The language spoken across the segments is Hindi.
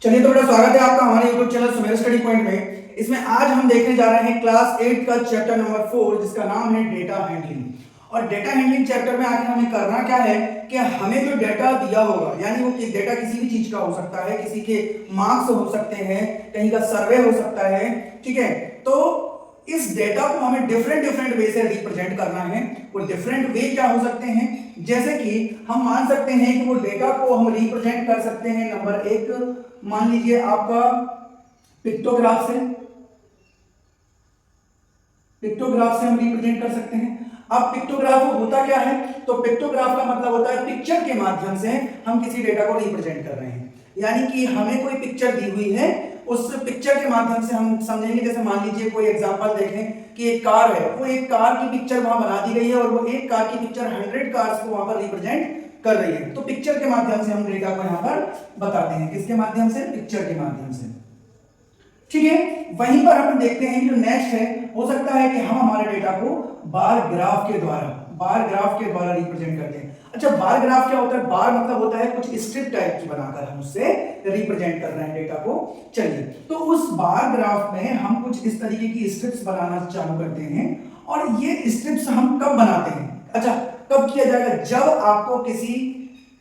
चलिए तो बेटा स्वागत है आपका हमारे YouTube channel Sumer study point में। इसमें आज हम देखने जा रहे हैं क्लास 8 का चैप्टर नंबर 4 जिसका नाम है डेटा हैंडलिंग। और डेटा हैंडलिंग चैप्टर में आखिर हमें करना क्या है कि हमें जो डेटा दिया होगा, यानी वो डेटा किसी भी चीज का हो सकता है, किसी के मार्क्स हो सकते हैं, कहीं का सर्वे हो सकता है, ठीक है। तो इस डेटा को हमें डिफरेंट वे से रिप्रेजेंट करना है। वो डिफरेंट वे क्या हो सकते हैं, जैसे कि हम मान सकते हैं कि वो डेटा को हम रिप्रेजेंट कर सकते हैं। नंबर एक, मान लीजिए आपका पिक्टोग्राफ से हम रिप्रेजेंट कर सकते हैं। अब पिक्टोग्राफ होता क्या है, तो पिक्टोग्राफ का मतलब होता है पिक्चर के माध्यम से हम किसी डेटा को रिप्रेजेंट कर रहे हैं। यानी कि हमें कोई पिक्चर दी हुई है, उस पिक्चर के माध्यम से हम समझेंगे। जैसे मान लीजिए कोई एग्जांपल देखें कि एक कार है, वो एक कार की पिक्चर वहां बना दी गई है और वो एक कार की पिक्चर 100 कार्स को वहां पर रिप्रेजेंट कर रही है। तो पिक्चर के माध्यम से हम डेटा को यहां पर बताते हैं। किसके माध्यम से? पिक्चर के माध्यम से, ठीक है। वहीं पर हम देखते हैं कि जो नेक्स्ट है, हो सकता है कि हम हमारे डेटा को बार ग्राफ के द्वारा रिप्रेजेंट करते हैं। अच्छा, बार ग्राफ क्या होता है? बार मतलब होता है कुछ स्ट्रिप टाइप की बनाकर हम उससे रिप्रेजेंट कर रहे हैं डेटा को। चलिए, तो उस बार ग्राफ में हम कुछ इस तरीके की स्ट्रिप्स बनाना चालू करते हैं। और ये स्ट्रिप्स हम कब बनाते हैं? अच्छा, कब किया जाएगा? जब आपको किसी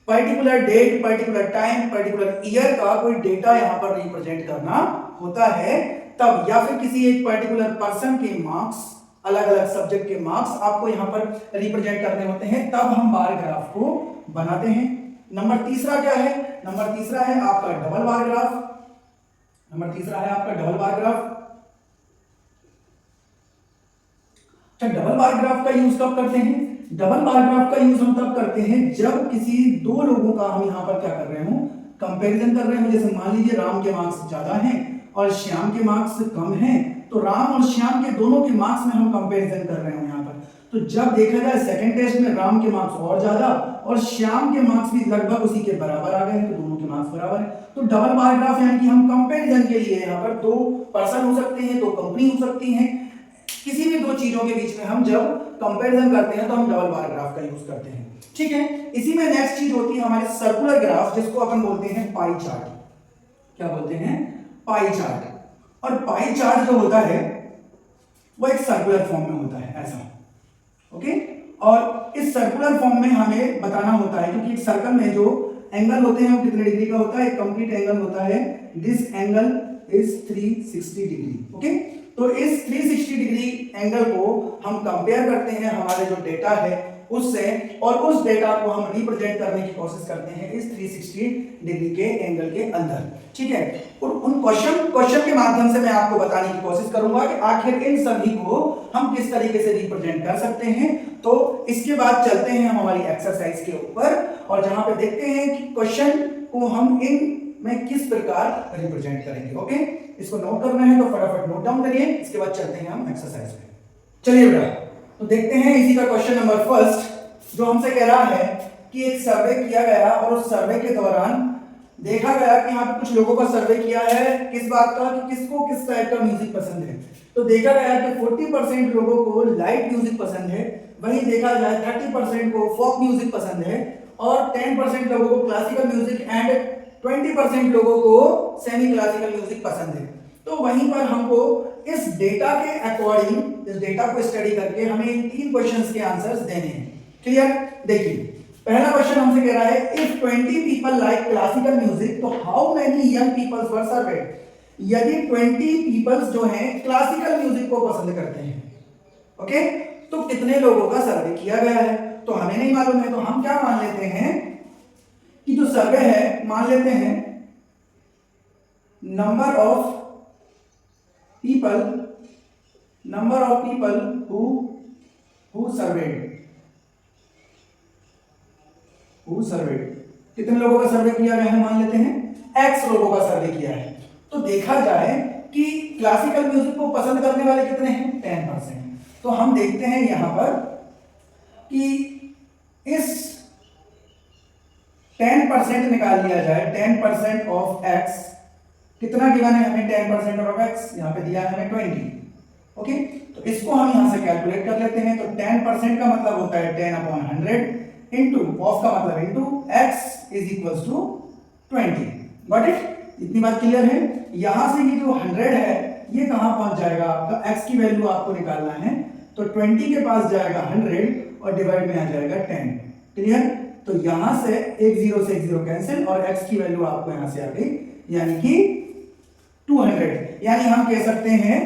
particular date, particular time, particular year का कोई डेटा यहां पर रिप्रेजेंट करना होता है तब, या फिर किसी एक पर्टिकुलर पर्सन के मार्क्स, अलग अलग सब्जेक्ट के मार्क्स आपको यहां पर रिप्रेजेंट करने होते हैं, तब हम बार ग्राफ को बनाते हैं। नंबर तीसरा क्या है? नंबर तीसरा है आपका डबल बार ग्राफ। अच्छा, डबल बार ग्राफ का यूज कब करते हैं? डबल बार ग्राफ का यूज हम तब करते हैं जब किसी दो लोगों का हम यहां पर क्या कर रहे हो, कंपैरिजन कर रहे हो। जैसे मान लीजिए राम के मार्क्स ज्यादा हैं और श्याम के मार्क्स कम हैं, तो राम और श्याम के दोनों के मार्क्स में हम कंपैरिजन कर रहे हो यहां पर। तो जब देखा जाए सेकंड टेस्ट में राम के मार्क्स और ज्यादा और श्याम के मार्क्स भी लगभग उसी के बराबर आ गए हैं, तो दोनों के मार्क्स बराबर है। तो डबल बार ग्राफ यानी कि हम कंपैरिजन के लिए यहाँ पर दो पर्सन हो सकते हैं, दो कंपनी हो सकती हैं, किसी भी दो चीजों के बीच में हम जब कंपैरिजन करते हैं तो हम डबल बार ग्राफ का यूज करते हैं, ठीक है। इसी में नेक्स्ट चीज होती है हमारे सर्कुलर ग्राफ, जिसको अपन बोलते हैं पाई चार्ट। क्या बोलते हैं? Pie chart. और पाई चार्ट जो होता है वो एक सर्कुलर फॉर्म में होता है, ऐसा, ओके। और इस सर्कुलर फॉर्म में हमें बताना होता है, क्योंकि एक सर्कल में जो एंगल होते हैं वो कितने डिग्री का होता है? एक कंप्लीट एंगल होता है, this angle is 360 degree, okay. तो इस 360 डिग्री एंगल को हम कंपेयर करते हैं हमारे जो डेटा है उससे, और उस डेटा को हम रिप्रेजेंट करने की कोशिश करते हैं इस 360 डिग्री के एंगल के अंदर, ठीक है। और उन क्वेश्चन के माध्यम से मैं आपको बताने की कोशिश करूंगा कि आखिर इन सभी को हम किस तरीके से रिप्रेजेंट कर सकते हैं। तो इसके बाद चलते हैं हम हमारी एक्सरसाइज के ऊपर, और जहां पे देखते हैं कि क्वेश्चन को हम इन में किस प्रकार रिप्रेजेंट करेंगे, ओके। इसको नोट करना है तो फटाफट नोट डाउन करिए, इसके बाद चलते हैं हम एक्सरसाइज पे। चलिए बेटा, तो देखते हैं इसी का क्वेश्चन नंबर फर्स्ट, जो हमसे कह रहा है कि एक सर्वे किया गया और उस सर्वे के दौरान देखा गया कि यहाँ पे कुछ लोगों का सर्वे किया है किस बात का, कि किसको किस टाइप का म्यूजिक पसंद है। तो देखा गया कि 40% लोगों को लाइट म्यूजिक पसंद है, वहीं देखा जाए 30% को फोक म्यूजिक पसंद है, और 10% लोगों को क्लासिकल म्यूजिक एंड 20% लोगों को सेमी क्लासिकल म्यूजिक पसंद है। तो वहीं पर हमको इस डेटा के अकॉर्डिंग, इस डेटा को स्टडी करके हमें इन तीन क्वेश्चंस के आंसर्स देने हैं, क्लियर। देखिए, पहला क्वेश्चन हमसे कह रहा है if 20 people like classical music तो how many young peoples were surveyed. यदि 20 पीपल्स जो हैं क्लासिकल म्यूजिक को पसंद करते हैं, ओके, तो कितने लोगों का सर्वे किया गया है? तो हमें नहीं मालूम है, तो हम क्या मान लेते हैं कि जो सर्वे है, मान लेते हैं number of people who served, कितने लोगों का सर्वे किया गया है? मान लेते हैं x लोगों का सर्वे किया है। तो देखा जाए कि क्लासिकल म्यूजिक को पसंद करने वाले कितने हैं? 10%। तो हम देखते हैं यहां पर कि इस 10% निकाल लिया जाए, 10% ऑफ x कितना गिवन है हमें? 10% ऑफ x यहां पे दिया है हमें 20, ओके। तो इसको हम यहां से कैलकुलेट कर लेते हैं। तो 10% का मतलब होता है 10/100 इंटू ऑफ का मतलब into x is equal to 20, got it. इतनी बात क्लियर है। यहां से ये जो 100 है ये कहां पहुंच जाएगा आपका, x की वैल्यू आपको निकालना है तो 20 के पास जाएगा 100 और डिवाइड में आ जाएगा 10। क्लियर? तो यहां से एक जीरो से एक जीरो कैंसिल और x की वैल्यू आपको यहां से आ गई यानी कि 200। यानी हम कह सकते हैं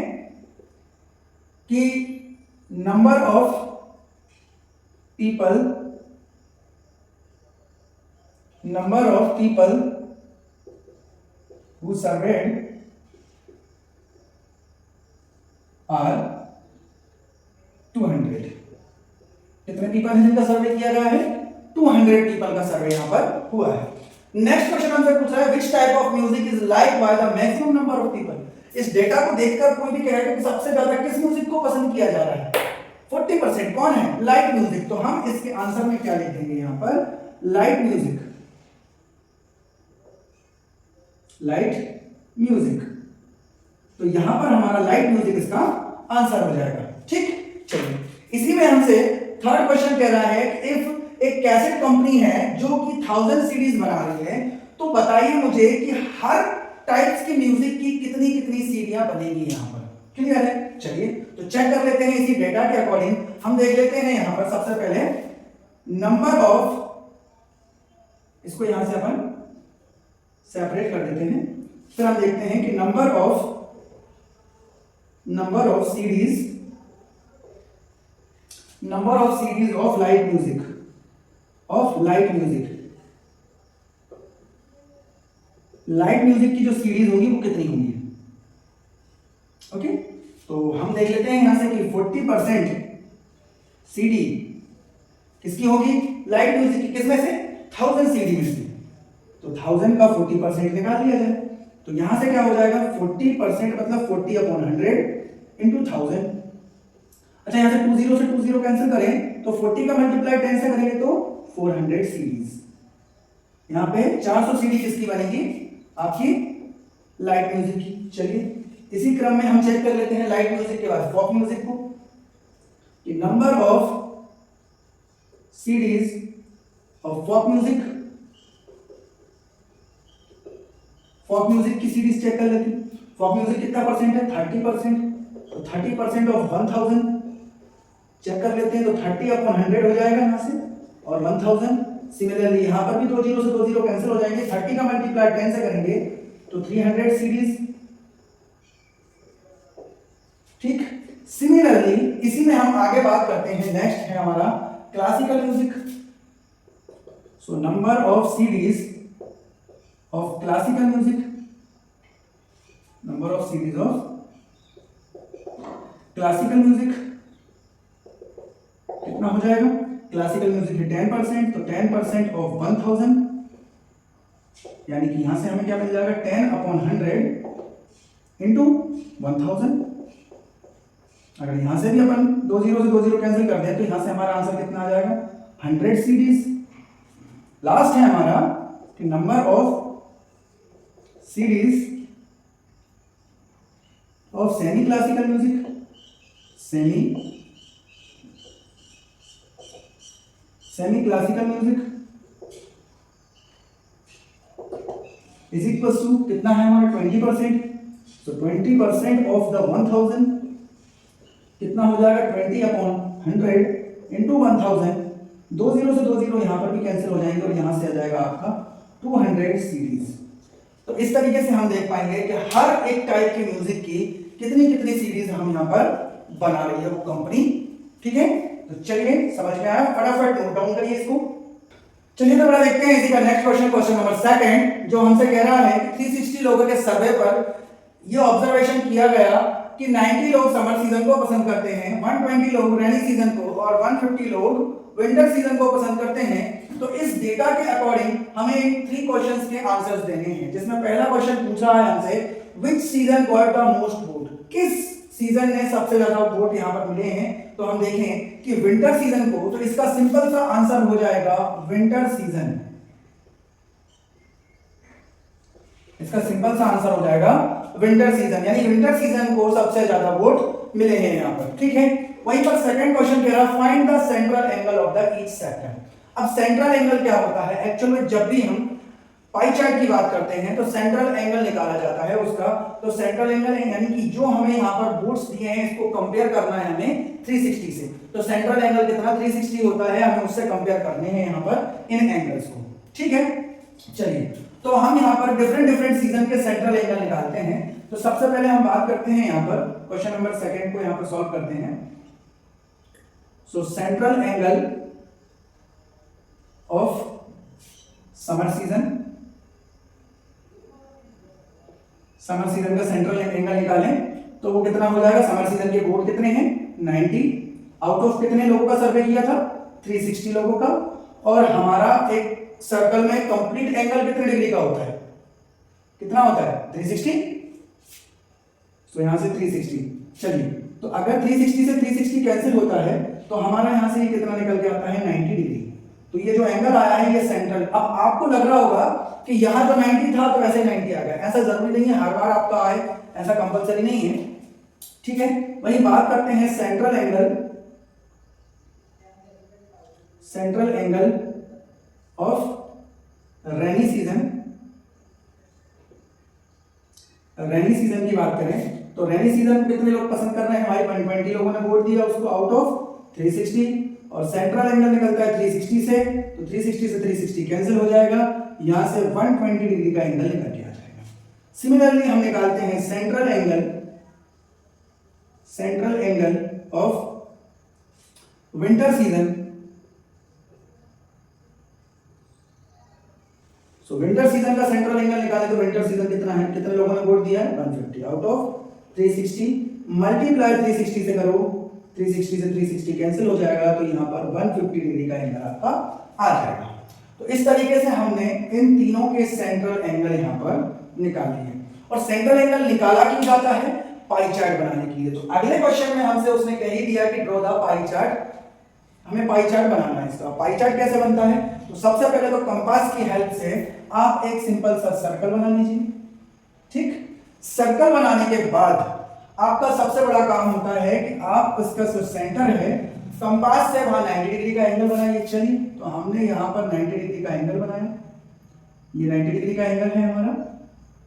कि number of people who surveyed are 200। कितने पीपल हैं जिनका सर्वे किया गया है? 200 पीपल का सर्वे यहां पर हुआ है। नेक्स्ट क्वेश्चन हमसे पूछ रहा है which type of music is like by the maximum number of people. इस डेटा को देखकर कोई भी कहेगा कि सबसे ज्यादा किस म्यूजिक को पसंद किया जा रहा है? 40%। कौन है? Light music. तो हम इसके आंसर में क्या लिख देंगे यहां पर? Light music. तो यहां पर हमारा लाइट म्यूजिक इसका आंसर हो जाएगा। ठीक, चलिए इसी में हमसे थर्ड क्वेश्चन कह रहा है कि इफ एक कैसेट कंपनी है जो कि 1000 सीडीज बना रही है तो बताइए मुझे कि हर टाइप्स की म्यूजिक की कितनी कितनी सीडियां बनेगी यहां पर। क्लियर है? चलिए तो चेक कर लेते हैं इसी डेटा के अकॉर्डिंग। हम देख लेते हैं यहां पर सबसे पहले नंबर ऑफ, इसको यहां से अपन सेपरेट कर देते हैं। फिर हम देखते हैं कि number of CDs of light music की जो सीडीज होगी वो कितनी होंगी। ओके, तो हम देख लेते हैं यहां से कि 40% सीडी किसकी होगी? लाइट म्यूजिक की। किसमें से? 1000 सीडी में से। तो 1000 का 40% निकाल लिया जाए तो यहां से क्या हो जाएगा? 40% मतलब 40/100 इंटू 1000। अच्छा, यहां से 20 से 20 कैंसिल करें तो 40 का मल्टीप्लाई 10 से करेंगे तो 400 सीरीज। यहां पे 400 सीडी किसकी बनेगी? आपकी लाइट म्यूजिक की। चलिए इसी क्रम में हम चेक कर लेते हैं लाइट म्यूजिक के बाद फॉक म्यूजिक को कि number of CDs of folk music की सीरीज चेक कर लेते हैं। फॉक म्यूजिक कितना परसेंट है? 30%। तो 30% ऑफ 1000 चेक कर लेते हैं तो 30/100 हो जाएगा यहां से और 1000। सिमिलरली यहां पर भी 2 जीरो से 2 जीरो कैंसिल हो जाएंगे। 30 का मल्टीप्लाई 10 से करेंगे तो 300 सीरीज। ठीक, सिमिलरली इसी में हम आगे बात करते हैं। नेक्स्ट है हमारा classical music. So number of CDs of classical music, कितना हो जाएगा? क्लासिकल म्यूजिक है 10%। तो 10% ऑफ 1000 यानी कि यहां से हमें क्या मिल जाएगा? 10/100 इंटू 1000। अगर यहां से भी अपन 2 जीरो से 2 जीरो कैंसिल कर दें तो यहां से हमारा आंसर कितना आ जाएगा? 100 सीरीज। लास्ट है हमारा कि number of series of semi classical music is equal to कितना है हमारा? 20%। तो 20% ऑफ द 1000 कितना हो जाएगा? 20/100 इंटू 1000। 2 जीरो से 2 जीरो यहां पर भी कैंसिल हो जाएंगे और यहां से आ जाएगा आपका 200 सीरीज। तो इस तरीके से हम देख पाएंगे कि हर एक टाइप की म्यूजिक की कितनी कितनी सीरीज हम यहां पर बना रही है वो कंपनी। ठीक है, तो चलिए समझ में आया? फटाफट नोट डाउन करिए इसको। चलिए तो बड़ा देखते हैं इसी का नेक्स्ट क्वेश्चन नंबर 2 जो हमसे कह रहा है कि 360 लोगों के सर्वे पर यह ऑब्जर्वेशन किया गया कि 90 लोग समर सीजन को पसंद करते हैं, 120 लोग रेनी सीजन को और 150 लोग विंटर सीजन को पसंद करते हैं। तो इस डेटा के अकॉर्डिंग हमें इन 3 क्वेश्चंस के आंसर्स देने हैं, जिसमें पहला क्वेश्चन पूछा है हमसे which season got the most vote. किस सीजन ने सबसे ज्यादा वोट यहां पर मिले हैं? तो हम देखें कि विंटर सीजन को, तो इसका सिंपल सा आंसर हो जाएगा विंटर सीजन। इसका सिंपल सा आंसर हो जाएगा विंटर सीजन, यानी विंटर सीजन को सबसे ज्यादा वोट मिले हैं यहां पर। ठीक है, वहीं पर सेकंड क्वेश्चन कह रहा है find the central angle of the each sector. अब सेंट्रल एंगल क्या होता है? एक्चुअल में जब भी हम पाई चार्ट की बात करते हैं तो सेंट्रल एंगल निकाला जाता है उसका। तो सेंट्रल एंगल यानी कि जो हमें यहाँ पर बोर्ड्स दिए हैं इसको कंपेयर करना है हमें 360 से। तो सेंट्रल एंगल कितना 360 होता है, हमें उससे कंपेयर करने हैं यहाँ पर इन एंगल्स को। ठीक है, चलिए तो हम यहाँ पर डिफरेंट सीजन के सेंट्रल एंगल निकालते हैं। तो सबसे पहले हम बात करते हैं यहाँ पर क्वेश्चन नंबर 2 को यहाँ पर सॉल्व करते हैं। सो central angle of summer season, summer season का सेंट्रल एंगल निकालें तो वो कितना हो जाएगा। समर सीजन के बोर्ड कितने हैं 90, आउट ऑफ कितने लोगों का सर्वे किया था 360 लोगों का, और हमारा एक सर्कल में कंप्लीट एंगल कितने डिग्री का होता है, कितना होता है 360। तो यहां से 360, चलिए तो अगर 360 से 360 कैंसिल होता है तो हमारा यहां से ये कितना निकल के आता है 90 डिग्री। तो ये जो एंगल आया है ये सेंट्रल। अब आपको लग रहा होगा कि यहां तो 90 था तो वैसे 90 आ गया, ऐसा जरूरी नहीं है हर बार आपका आए, ऐसा कंपलसरी नहीं है। ठीक है, वही बात करते हैं central angle, central angle of rainy season. Rainy season की बात करें तो रेनी सीजन को कितने लोग पसंद कर रहे हैं भाई, 120 लोगों ने वोट दिया उसको आउट ऑफ 360, और सेंट्रल एंगल निकलता है 360 से, तो 360 से 360 कैंसिल हो जाएगा, यहां से 120 डिग्री का एंगल निकल के आ जाएगा। सिमिलरली हम निकालते हैं central angle, central angle of winter season. So winter season का सेंट्रल एंगल निकाले तो विंटर सीजन कितना है, कितने लोगों ने वोट दिया है 150 आउट ऑफ 360, मल्टीप्लाई 360 से करो, 360 से 360 कैंसिल हो जाएगा, तो यहां पर 150 डिग्री का एंगल आपका आ जाएगा। तो इस तरीके से हमने इन तीनों के सेंट्रल एंगल यहां पर निकाल लिए। और सेंट्रल एंगल निकाला क्यों जाता है, पाई चार्ट बनाने के लिए। तो अगले क्वेश्चन में हमसे उसने कह ही दिया कि ड्रॉ द पाई चार्ट, हमें पाई चार्ट बनाना है इसका। पाई चार्ट कैसे बनता है, तो सबसे पहले तो कंपास की हेल्प से आप एक सिंपल सा सर्कल बना लीजिए। ठीक, सर्कल बनाने के बाद आपका सबसे बड़ा काम होता है कि आप इसका जो सेंटर है कंपास से वहां 90 डिग्री का एंगल बनाइए। चलिए तो हमने यहां पर 90 डिग्री का एंगल बनाया, ये 90 डिग्री का एंगल है हमारा।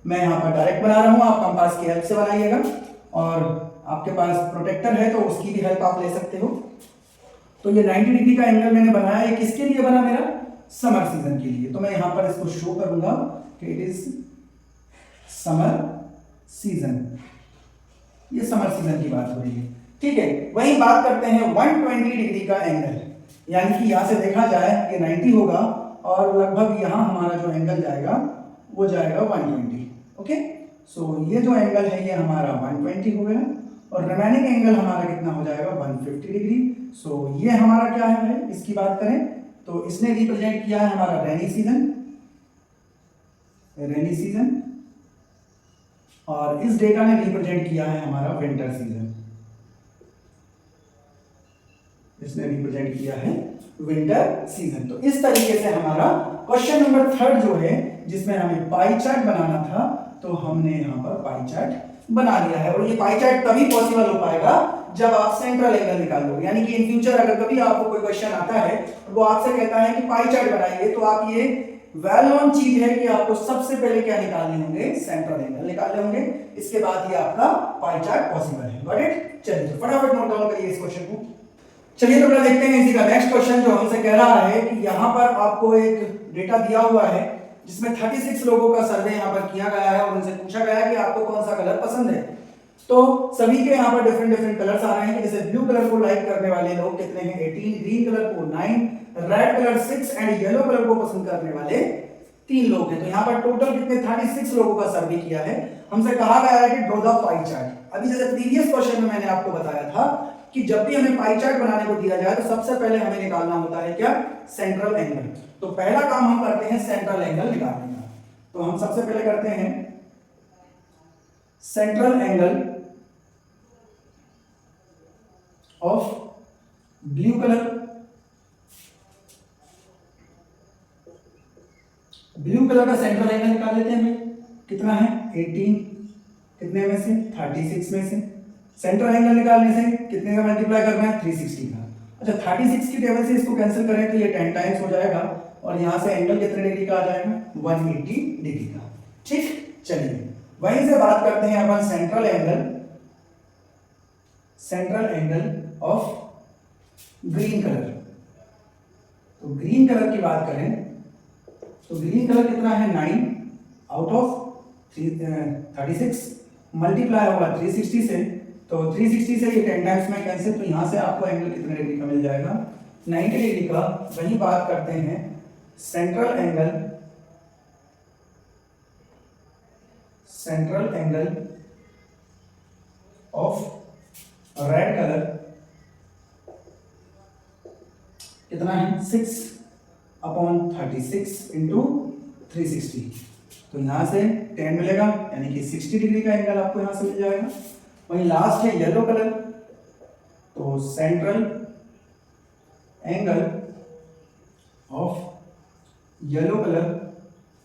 मैं यहां पर डायरेक्ट बना रहा हूं, आप कंपास की हेल्प से बनाइएगा, और आपके पास प्रोटेक्टर है तो उसकी भी हेल्प आप ले सकते हो। तो ये 90 डिग्री का एंगल मैंने बनाया, ये किसके लिए बना, मेरा समर सीजन के लिए। तो मैं यहां पर इसको शो करूंगा कि इट इज समर सीजन, ये समर सीजन की बात हो रही है। ठीक है, वही बात करते हैं 120 डिग्री का एंगल, यानी कि यहां से देखा जाए ये 90 होगा और लगभग यहां हमारा जो एंगल जाएगा वो जाएगा 120। ओके, सो ये जो एंगल है ये हमारा 120 हो गया, और रिमेनिंग एंगल हमारा कितना हो जाएगा 150 डिग्री। सो ये हमारा क्या है, इसकी बात करें तो इसने रिप्रेजेंट किया है हमारा रेनी सीजन, रेनी सीजन, और इस डेटा ने रिप्रेजेंट किया है हमारा विंटर सीजन, इसने रिप्रेजेंट किया है विंटर सीजन। तो इस तरीके से हमारा क्वेश्चन नंबर 3 जो है जिसमें हमें पाई चार्ट बनाना था, तो हमने यहां पर पाई चार्ट बना लिया है। और ये पाई चार्ट तभी पॉसिबल हो पाएगा जब आप सेंट्रल एंगल निकाल लो, यानी कि इन फ्यूचर अगर कभी आपको कोई क्वेश्चन आता है वो आपसे कहता है कि पाई चार्ट बनाइए, तो आप ये वेल नोन चीज है कि आपको सबसे पहले क्या निकालने होंगे, सेंट्रल एंगल निकालने होंगे, इसके बाद ही आपका पाई चार्ट पॉसिबल है। गॉट इट, चलिए तो फटाफट नोट डाउन करिए इस क्वेश्चन को। चलिए तो अपना देखते हैं इसी का नेक्स्ट क्वेश्चन, जो हमसे कह रहा है कि यहाँ पर आपको एक डेटा दिया हुआ है जिसमें 36 लोगों का सर्वे यहाँ पर किया गया है, और उनसे पूछा गया है कि आपको कौन सा कलर पसंद है। तो सभी के यहाँ पर डिफरेंट कलर्स आ रहे हैं, जैसे ब्लू कलर को लाइक करने वाले लोग कितने हैं 18, ग्रीन कलर को 9, red colour 6 and yellow colour को पसंद करने वाले 3 लोग हैं। तो यहाँ पर टोटल कितने 36 लोगों का सर्वे किया है। हमसे कहा गया है कि ड्रॉ द पाई चार्ट। अभी जैसे प्रीवियस क्वेश्चन में मैंने आपको बताया था कि जब भी हमें पाई चार्ट बनाने को दिया जाए तो सबसे पहले हमें निकालना होता है क्या, सेंट्रल एंगल। तो पहला काम हम करते हैं सेंट्रल एंगल निकालने का। तो हम सबसे पहले करते हैं central angle of blue colour, blue colour का सेंट्रल एंगल निकाल लेते हैं। कितना है 18, कितने में से 36 में से। सेंट्रल एंगल निकालने से कितने का मल्टीप्लाई करना है 360 का। अच्छा 36 की टेबल से इसको कैंसिल करें तो ये 10 टाइम्स हो जाएगा, और यहां से एंगल कितने डिग्री का आ जाएगा, 180 डिग्री का। ठीक, चलिए वहीं से बात करते हैं अपन central angle of green colour. तो ग्रीन कलर की बात करें तो ग्रीन कलर कितना है, 9 आउट ऑफ 36 मल्टीप्लाई होगा 360 से, तो 360 से ये 10 टाइम्स में कैंसिल, तो यहां से आपको एंगल कितने डिग्री का मिल जाएगा, 90 डिग्री का। वही बात करते हैं central angle of red colour कितना है, 6/36 इंटू 360, तो यहां से 10 मिलेगा, यानी कि 60 डिग्री का एंगल आपको यहां से मिल जाएगा। वहीं लास्ट है येलो कलर, तो central angle of yellow colour,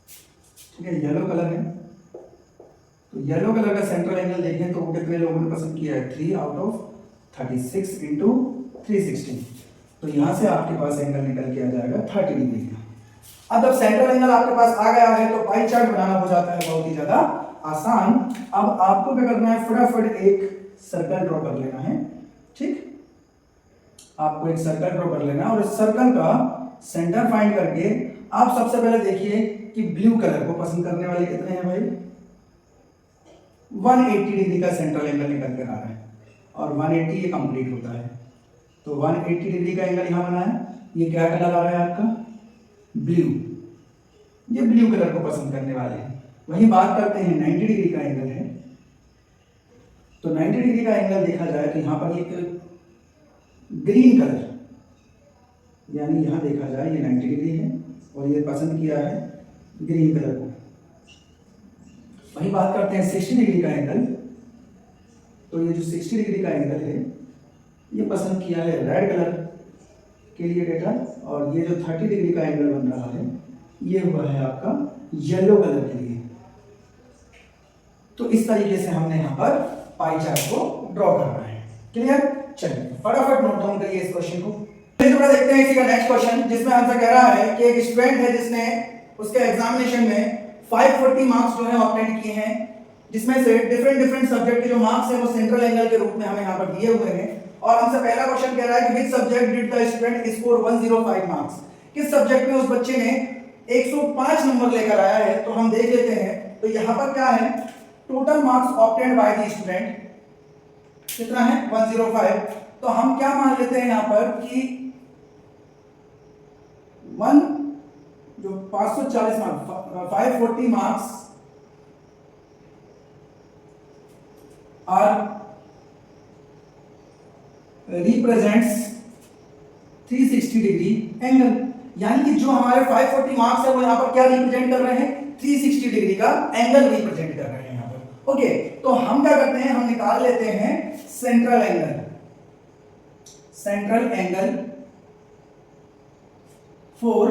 ठीक है, येलो कलर है, तो येलो कलर का सेंट्रल एंगल देखें तो वो कितने लोगों ने पसंद किया है, 3/36 इंटू 360, तो यहां से आपके पास एंगल निकल के आ जाएगा 30 डिग्री का। अब जब सेंट्रल एंगल आपके पास आ गया है तो पाई चार्ट बनाना हो जाता है बहुत ही ज्यादा आसान। अब आपको क्या करना है, फटाफट एक सर्कल ड्रॉ कर लेना है। ठीक, आपको एक सर्कल ड्रॉ कर लेना है और इस सर्कल का सेंटर फाइंड करके आप सबसे पहले देखिए कि ब्लू कलर को पसंद करने वाले कितने हैं भाई, 180 डिग्री का सेंट्रल एंगल निकल कर आ रहा है और 180 ये कंप्लीट होता है, तो 180 डिग्री का एंगल यहां बना है। ये क्या कलर आ रहा है आपका, ब्लू, ये ब्लू कलर को पसंद करने वाले हैं। वहीं बात करते हैं 90 डिग्री का एंगल है, तो 90 डिग्री का एंगल देखा जाए तो यहां पर एक ग्रीन कलर, यानी यहां देखा जाए ये 90 डिग्री है और ये पसंद किया है ग्रीन कलर को। वहीं बात करते हैं 60 डिग्री का एंगल, तो ये जो 60 डिग्री का एंगल है ये पसंद किया है रेड कलर के लिए डेटा, और ये जो 30 डिग्री का एंगल बन रहा है ये हुआ है आपका येलो कलर के लिए। तो इस तरीके से हमने यहाँ पर पाई चार्ट को ड्रॉ करना है। क्लियर, चलिए फटाफट नोट डाउन करिए इस क्वेश्चन को। थोड़ा देखते हैं इसी का नेक्स्ट क्वेश्चन, जिसमें आंसर कह रहा है कि एक स्टूडेंट है जिसने उसके एग्जामिनेशन में 540 मार्क्स जो है ऑब्टेन किए हैं, जिसमें से डिफरेंट सब्जेक्ट के जो मार्क्स हैं वो सेंट्रल एंगल के रूप में हमें यहाँ पर दिए हुए हैं। और हमसे पहला क्वेश्चन कह रहा है कि which subject did the student score 105 marks, किस सब्जेक्ट में उस बच्चे ने 105 नंबर लेकर आया है। तो हम देख लेते हैं, तो यहाँ पर क्या है, total marks obtained by the student कितना है, 105। तो हम क्या मान लेते हैं यहाँ पर कि 540 marks, 540 marks are represents 360 degree angle, यानी कि जो हमारे 540 मार्क्स है वो यहाँ पर क्या रिप्रेजेंट कर रहे हैं, 360 डिग्री का एंगल रिप्रेजेंट कर रहे हैं यहाँ पर। ओके, तो हम क्या करते हैं, हम निकाल लेते हैं सेंट्रल एंगल फॉर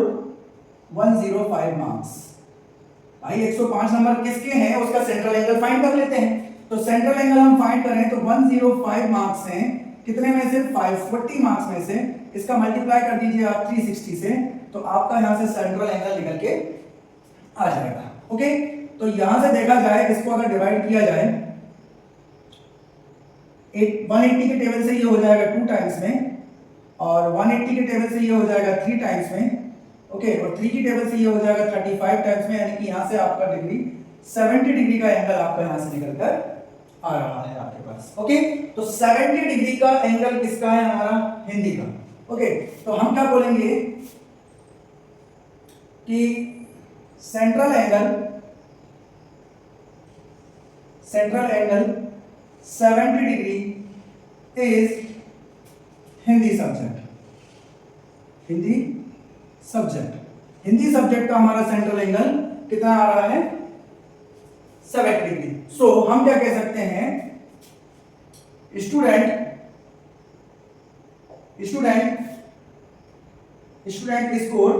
105 मार्क्स। भाई 105 नंबर किसके हैं उसका सेंट्रल एंगल फाइंड कर लेते हैं। तो सेंट्रल एंगल हम फाइंड करें तो 105 मार्क्स हैं, कितने में से, 540 मार्क्स में से, इसका मल्टीप्लाई कर दीजिए आप 360 से, तो आपका यहां से सेंट्रल एंगल निकल के आ जाएगा। ओके, तो यहां से देखा जाए, इसको अगर डिवाइड किया जाए 180 के टेबल से ये हो जाएगा 2 टाइम्स में, और 180 के टेबल से ये हो जाएगा 3 टाइम्स में। ओके, और 3 की टेबल से ये हो जाएगा 35 टाइम्स में, यानी कि यहां से आपका डिग्री 70 डिग्री का एंगल आपका यहां से निकल कर आ रहा है आपके पास। ओके, तो 70 डिग्री का एंगल किसका है, हमारा हिंदी का। ओके, तो हम क्या बोलेंगे कि central angle 70 degree is Hindi subject का हमारा सेंट्रल एंगल कितना आ रहा है, 70 डिग्री। सो हम क्या कह सकते हैं, student score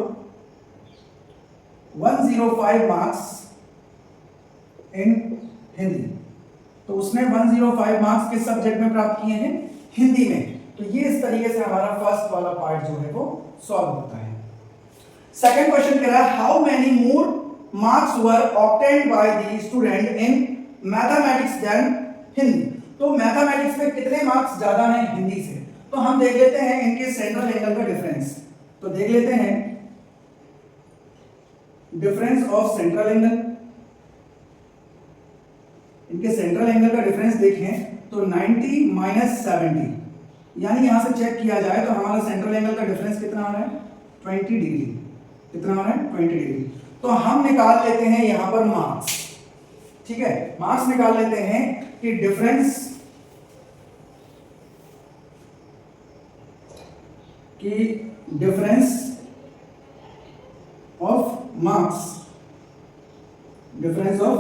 105 marks in Hindi. तो उसने 105 मार्क्स किस सब्जेक्ट में प्राप्त किए हैं, हिंदी में। तो ये इस तरीके से हमारा फर्स्ट वाला पार्ट जो है वो सॉल्व होता है। सेकंड क्वेश्चन कह रहा है how many more marks were obtained by the student in mathematics than Hindi. तो मैथमेटिक्स में कितने मार्क्स ज्यादा हैं हिंदी से? तो हम देख लेते हैं इनके सेंट्रल एंगल का डिफरेंस। तो देख लेते हैं डिफरेंस ऑफ सेंट्रल एंगल। इनके सेंट्रल एंगल का डिफरेंस देखें तो 90 माइनस 70, यानी यहां से चेक किया जाए तो हमारा सेंट्रल एंगल का डिफरेंस कितना आ रहा है? 20 डिग्री। कितना आ रहा है? 20 डिग्री। तो हम निकाल लेते हैं यहां पर मार्क्स। ठीक है, मार्क्स निकाल लेते हैं कि difference of marks, difference of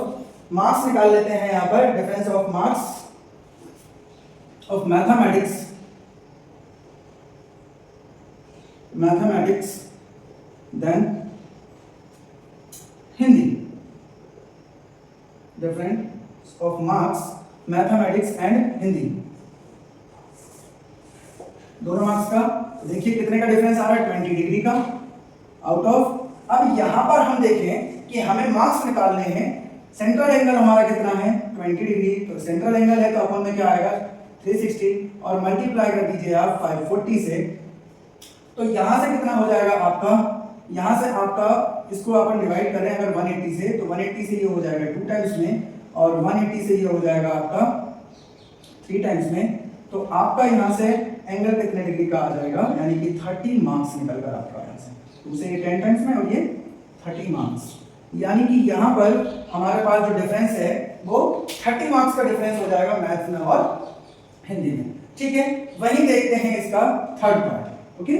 marks निकाल लेते हैं यहां पर। Difference of marks of mathematics than Hindi. Difference of marks mathematics and Hindi, दोनों मार्क्स का देखिए कितने का डिफरेंस आ रहा है? 20 डिग्री का आउट ऑफ। अब यहां पर हम देखें कि हमें मार्क्स निकालने हैं। सेंट्रल एंगल हमारा कितना है? 20 डिग्री। तो सेंट्रल एंगल है तो अपन में क्या आएगा? 360 और मल्टीप्लाई कर दीजिए आप 540 से। तो यहां से कितना हो जाएगा आपका? यहां से आपका इसको अपन डिवाइड करें अगर 180 से, तो 180 से ये हो जाएगा 2 टाइम्स में, और 180 से ये हो जाएगा आपका 3 टाइम्स में। तो आपका यहां से एंगल कितने डिग्री का आ जाएगा? यानी कि 30 मार्क्स निकल कर आपका यहां से। दूसरे ये 10 टाइम्स में और ये 30 मार्क्स, यानी कि यहां पर हमारे पास जो डिफरेंस है वो 30 मार्क्स का डिफरेंस हो जाएगा मैथ्स में और हिंदी में। ठीक है, वही देखते हैं इसका थर्ड पार्ट। ओके,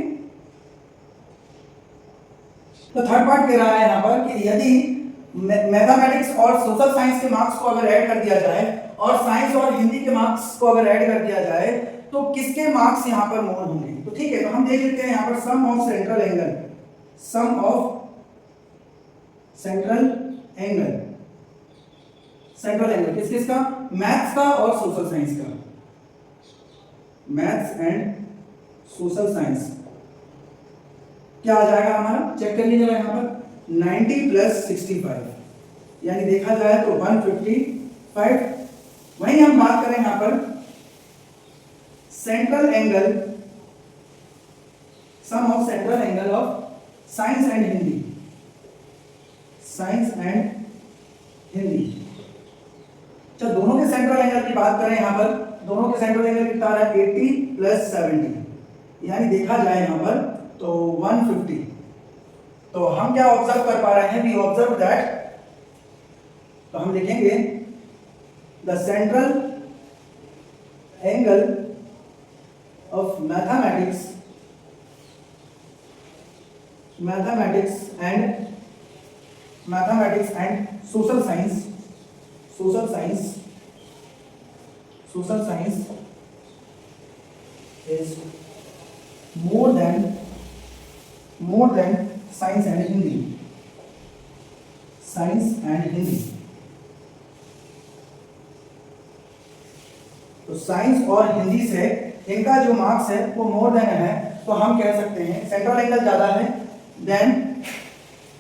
तो थर्ड पार्ट कह रहा है यहां पर कि यदि मैथमेटिक्स और सोशल साइंस के मार्क्स को अगर ऐड कर दिया जाए और साइंस और हिंदी के मार्क्स को अगर ऐड कर दिया जाए तो किसके मार्क्स यहां पर मोर होंगे? तो ठीक है, तो हम देख लेते हैं यहां पर sum of central angle, sum of central angle, central angle किस किस का? मैथ्स का और सोशल साइंस का, मैथ्स एंड सोशल साइंस। क्या आ जाएगा हमारा? चेक कर लीजिएगा यहां पर 90 प्लस 65, यानी देखा जाए तो 155। वहीं हम बात करें यहां पर central angle, sum of central angle of science and Hindi, science and Hindi. चलो दोनों के सेंट्रल एंगल की बात करें यहां पर, दोनों के सेंट्रल एंगल कितना आ रहा है? 80 प्लस 70, यानी देखा जाए यहां पर तो 150। तो हम क्या ऑब्जर्व कर पा रहे हैं? वी ऑब्जर्व दैट, तो हम लिखेंगे the central angle of mathematics and social science is more than science and Hindi, science and Hindi। तो साइंस और हिंदी से इनका जो मार्क्स है वो मोर देन है, तो हम कह सकते हैं सेंट्रल एंगल ज्यादा है than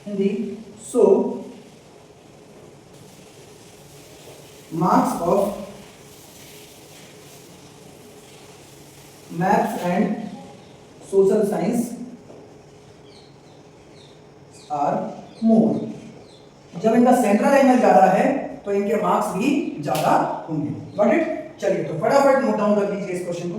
Hindi. So marks of maths and social science are more. जब इनका सेंट्रल एंगल ज्यादा है तो इनके मार्क्स भी ज्यादा होंगे। Got it? चलिए तो फटाफट नोट डाउन कर लीजिए इस क्वेश्चन को।